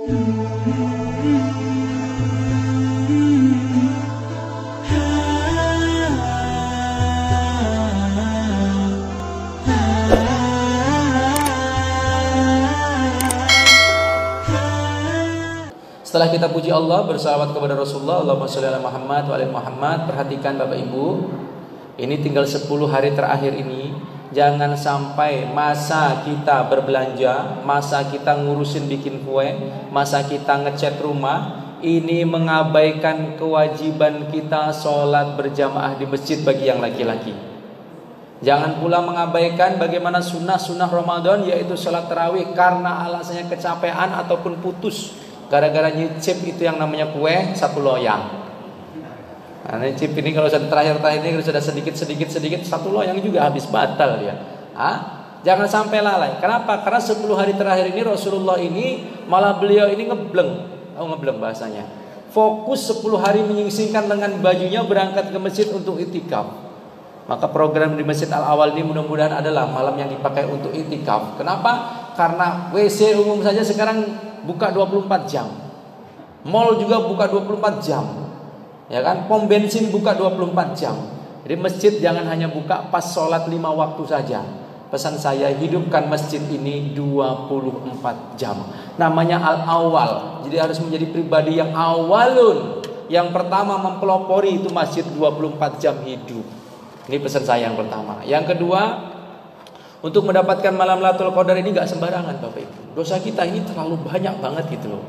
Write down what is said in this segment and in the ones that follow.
Setelah kita puji Allah, bersalawat kepada Rasulullah, Allahumma sholli ala Muhammad wa ala Muhammad. Perhatikan Bapak Ibu, ini tinggal 10 hari terakhir ini. Jangan sampai masa kita berbelanja, masa kita ngurusin bikin kue, masa kita ngecat rumah, ini mengabaikan kewajiban kita sholat berjamaah di masjid bagi yang laki-laki. Jangan pula mengabaikan bagaimana sunnah-sunnah Ramadan, yaitu sholat tarawih karena alasannya kecapean ataupun putus gara-gara nyicip itu yang namanya kue 1 loyang. Nah, nyicip ini kalau sudah terakhir-terakhir ini sudah sedikit 1 loyang juga habis batal dia. Jangan sampai lalai. Kenapa? Karena 10 hari terakhir ini Rasulullah ini malah beliau ini ngebleng. Tahu ngebleng bahasanya? Fokus 10 hari menyingsingkan lengan bajunya berangkat ke masjid untuk itikaf. Maka program di Masjid Al-Awal ini mudah-mudahan adalah malam yang dipakai untuk itikaf. Kenapa? Karena WC umum saja sekarang buka 24 jam. Mall juga buka 24 jam. Ya kan? Pom bensin buka 24 jam. Jadi masjid jangan hanya buka pas sholat 5 waktu saja. Pesan saya, hidupkan masjid ini 24 jam. Namanya Al-Awal. Jadi harus menjadi pribadi yang awalun. Yang pertama mempelopori itu masjid 24 jam hidup. Ini pesan saya yang pertama. Yang kedua, untuk mendapatkan malam Lailatul Qadar ini gak sembarangan Bapak Ibu. Dosa kita ini terlalu banyak banget gitu loh.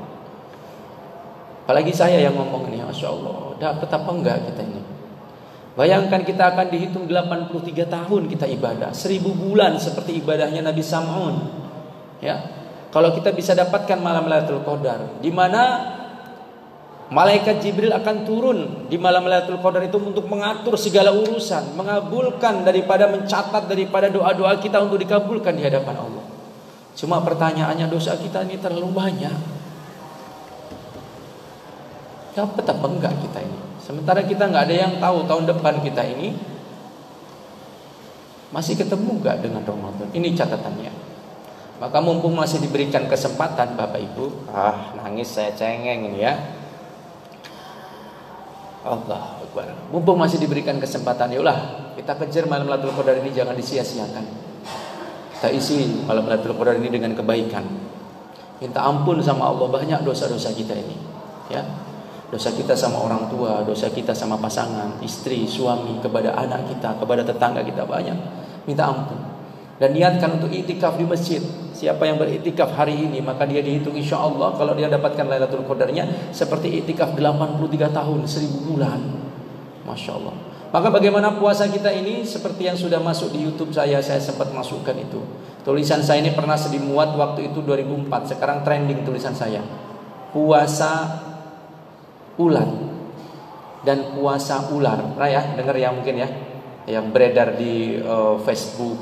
Apalagi saya yang ngomong ini, Masya Allah, dapat apa enggak kita ini? Bayangkan kita akan dihitung 83 tahun kita ibadah, 1000 bulan seperti ibadahnya Nabi Sam'un. Ya, kalau kita bisa dapatkan malam Lailatul Qadar, di mana malaikat Jibril akan turun di malam Lailatul Qadar itu untuk mengatur segala urusan, mengabulkan daripada mencatat daripada doa-doa kita untuk dikabulkan di hadapan Allah. Cuma pertanyaannya, dosa kita ini terlalu banyak. Dapat apa enggak kita ini? Sementara kita nggak ada yang tahu tahun depan kita ini masih ketemu enggak dengan Ramadan. Ini catatannya. Maka mumpung masih diberikan kesempatan Bapak Ibu, nangis saya cengeng ini ya. Allah Akbar. Mumpung masih diberikan kesempatan, yalah kita kejar malam Lailatul Qadar ini, jangan disia-siakan. Kita isi malam Lailatul Qadar ini dengan kebaikan. Minta ampun sama Allah banyak dosa-dosa kita ini. Ya. Dosa kita sama orang tua, dosa kita sama pasangan, istri, suami, kepada anak kita, kepada tetangga kita banyak. Minta ampun. Dan niatkan untuk itikaf di masjid. Siapa yang beritikaf hari ini, maka dia dihitung insya Allah kalau dia dapatkan Lailatul Qadarnya seperti itikaf 83 tahun, 1000 bulan. Masya Allah. Maka bagaimana puasa kita ini? Seperti yang sudah masuk di YouTube saya sempat masukkan itu. Tulisan saya ini pernah dimuat waktu itu 2004. Sekarang trending tulisan saya. Puasa ular dan puasa ular. Raya, dengar ya mungkin ya, yang beredar di Facebook,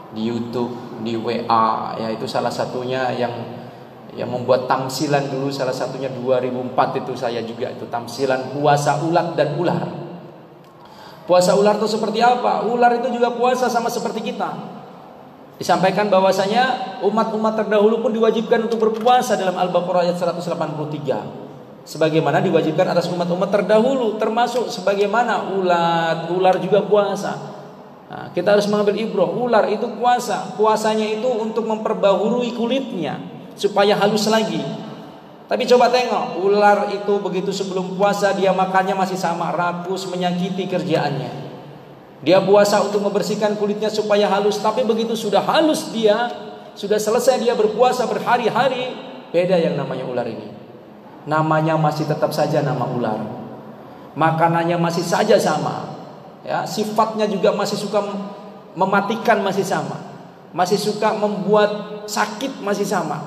di YouTube, di WA, ya itu salah satunya yang membuat tamsilan dulu, salah satunya 2004 itu saya juga itu tamsilan puasa ulat dan ular. Puasa ular itu seperti apa? Ular itu juga puasa sama seperti kita. Disampaikan bahwasanya umat-umat terdahulu pun diwajibkan untuk berpuasa dalam Al-Baqarah ayat 183. Sebagaimana diwajibkan atas umat-umat terdahulu, termasuk sebagaimana ular juga puasa. Nah, kita harus mengambil ibrah. Ular itu puasa, puasanya itu untuk memperbaharui kulitnya supaya halus lagi. Tapi coba tengok, ular itu begitu sebelum puasa dia makannya masih sama, rakus, menyakiti kerjaannya. Dia puasa untuk membersihkan kulitnya supaya halus, tapi begitu sudah halus dia, sudah selesai dia berpuasa berhari-hari, beda yang namanya ular ini. Namanya masih tetap saja nama ular. Makanannya masih saja sama. Ya, sifatnya juga masih suka mematikan masih sama. Masih suka membuat sakit masih sama.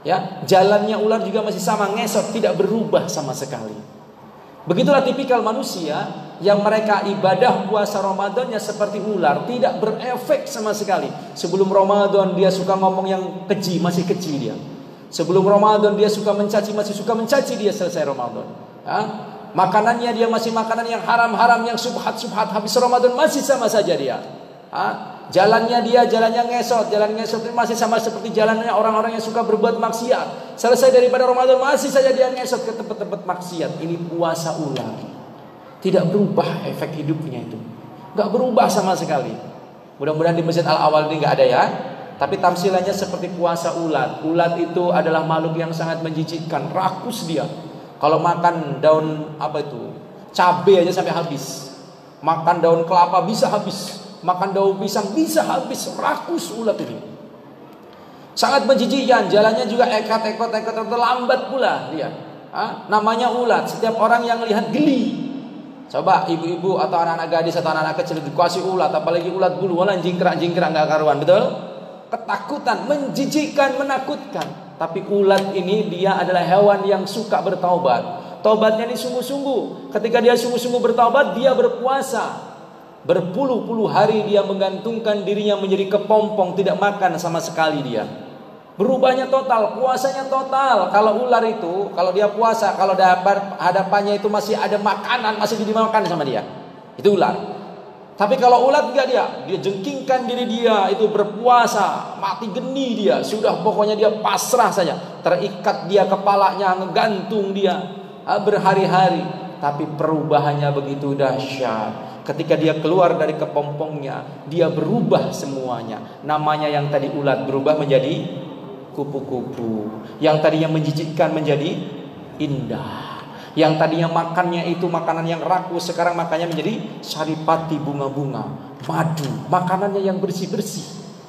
Ya, jalannya ular juga masih sama, ngesot, tidak berubah sama sekali. Begitulah tipikal manusia yang mereka ibadah puasa Ramadannya seperti ular, tidak berefek sama sekali. Sebelum Ramadan dia suka ngomong yang keji, masih keji dia. Sebelum Ramadan dia suka mencaci, masih suka mencaci dia selesai Ramadan. Makanannya dia masih makanan yang haram-haram, yang subhat-subhat. Habis Ramadan masih sama saja dia. Jalannya ngesot. Jalan ngesot itu masih sama seperti jalannya orang-orang yang suka berbuat maksiat. Selesai daripada Ramadan masih saja dia ngesot ke tempat-tempat maksiat. Ini puasa ular. Tidak berubah efek hidupnya itu. Gak berubah sama sekali. Mudah-mudahan di Masjid Al-Awal ini gak ada ya. Tapi tamsilannya seperti puasa ulat. Ulat itu adalah makhluk yang sangat menjijikkan. Rakus dia. Kalau makan daun cabai aja sampai habis. Makan daun kelapa bisa habis. Makan daun pisang bisa habis. Rakus ulat ini. Sangat menjijikkan. Jalannya juga ekot terlambat pula dia. Namanya ulat. Setiap orang yang lihat geli. Coba ibu-ibu atau anak-anak gadis atau anak-anak kecil dikuasai ulat, apalagi ulat bulu, walah jingkrak nggak karuan, betul? Ketakutan, menjijikkan, menakutkan. Tapi ulat ini dia adalah hewan yang suka bertaubat. Taubatnya ini sungguh-sungguh. Ketika dia sungguh-sungguh bertaubat, dia berpuasa. Berpuluh-puluh hari dia menggantungkan dirinya menjadi kepompong, tidak makan sama sekali dia. Berubahnya total, puasanya total. Kalau ular itu, kalau dia puasa, kalau hadapannya itu masih ada makanan, masih dimakan sama dia. Itu ular. Tapi kalau ulat enggak dia jengkingkan diri dia, itu berpuasa, mati geni dia, sudah pokoknya dia pasrah saja. Terikat dia kepalanya, ngegantung dia berhari-hari. Tapi perubahannya begitu dahsyat. Ketika dia keluar dari kepompongnya, dia berubah semuanya. Namanya yang tadi ulat berubah menjadi kupu-kupu. Yang tadinya menjijikkan menjadi indah. Yang tadinya makannya itu makanan yang rakus, sekarang makannya menjadi saripati, bunga-bunga, madu, makanannya yang bersih-bersih.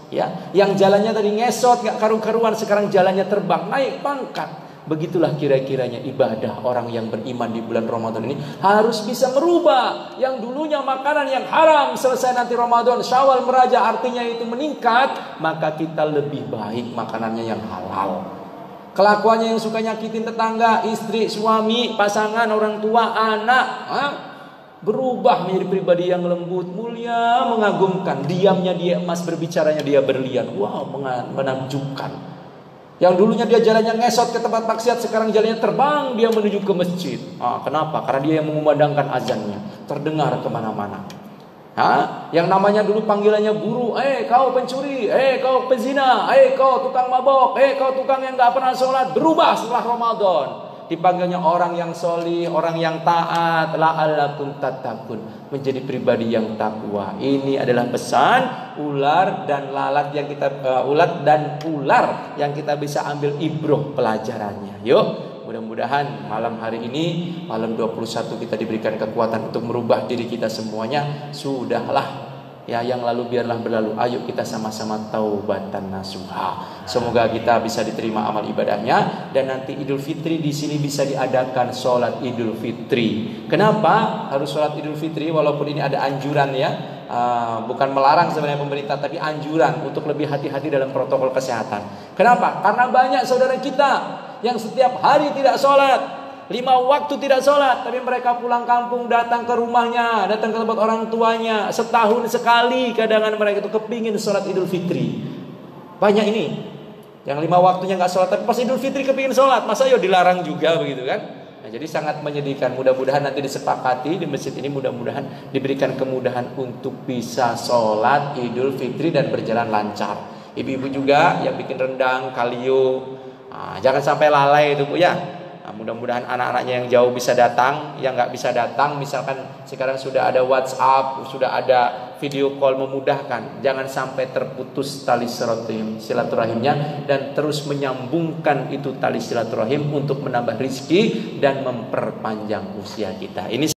Ya, yang jalannya tadi ngesot, gak karu-karuan, sekarang jalannya terbang, naik pangkat. Begitulah kira-kiranya ibadah orang yang beriman di bulan Ramadan ini harus bisa merubah. Yang dulunya makanan yang haram, selesai nanti Ramadan, Syawal meraja, artinya itu meningkat, maka kita lebih baik makanannya yang halal. Kelakuannya yang suka nyakitin tetangga, istri, suami, pasangan, orang tua, anak, berubah menjadi pribadi yang lembut, mulia, mengagumkan. Diamnya dia emas, berbicaranya dia berlian. Wow, menakjubkan. Yang dulunya dia jalannya ngesot ke tempat maksiat, sekarang jalannya terbang, dia menuju ke masjid. Kenapa? Karena dia yang mengumandangkan azannya, terdengar kemana-mana. Yang namanya dulu panggilannya guru, kau pencuri, kau pezina, kau tukang mabok, kau tukang yang gak pernah sholat. Berubah setelah Ramadan, dipanggilnya orang yang sholih, orang yang taat, la'allakum tattaqun, menjadi pribadi yang takwa. Ini adalah pesan ular dan lalat yang kita ulat dan ular yang kita bisa ambil ibroh pelajarannya. Yuk, mudah-mudahan malam hari ini, malam 21, kita diberikan kekuatan untuk merubah diri kita semuanya. Sudahlah, ya yang lalu biarlah berlalu. Ayo kita sama-sama taubatan nasuha. Semoga kita bisa diterima amal ibadahnya, dan nanti Idul Fitri di sini bisa diadakan sholat Idul Fitri. Kenapa harus sholat Idul Fitri? Walaupun ini ada anjuran ya, bukan melarang sebenarnya pemerintah, tapi anjuran untuk lebih hati-hati dalam protokol kesehatan. Kenapa? Karena banyak saudara kita yang setiap hari tidak sholat, 5 waktu tidak sholat, tapi mereka pulang kampung, datang ke rumahnya, datang ke tempat orang tuanya, setahun sekali kadang mereka itu kepingin sholat Idul Fitri. Banyak ini yang 5 waktunya nggak sholat, tapi pas Idul Fitri kepingin sholat, masa yo dilarang juga begitu kan? Nah, jadi sangat menyedihkan. Mudah-mudahan nanti disepakati di masjid ini, mudah-mudahan diberikan kemudahan untuk bisa sholat Idul Fitri dan berjalan lancar. Ibu-ibu juga yang bikin rendang, kalio, jangan sampai lalai itu Bu ya. Mudah-mudahan anak-anaknya yang jauh bisa datang, yang nggak bisa datang, misalkan sekarang sudah ada WhatsApp, sudah ada video call, memudahkan. Jangan sampai terputus tali silaturahimnya, dan terus menyambungkan itu tali silaturahim untuk menambah rizki dan memperpanjang usia kita. Ini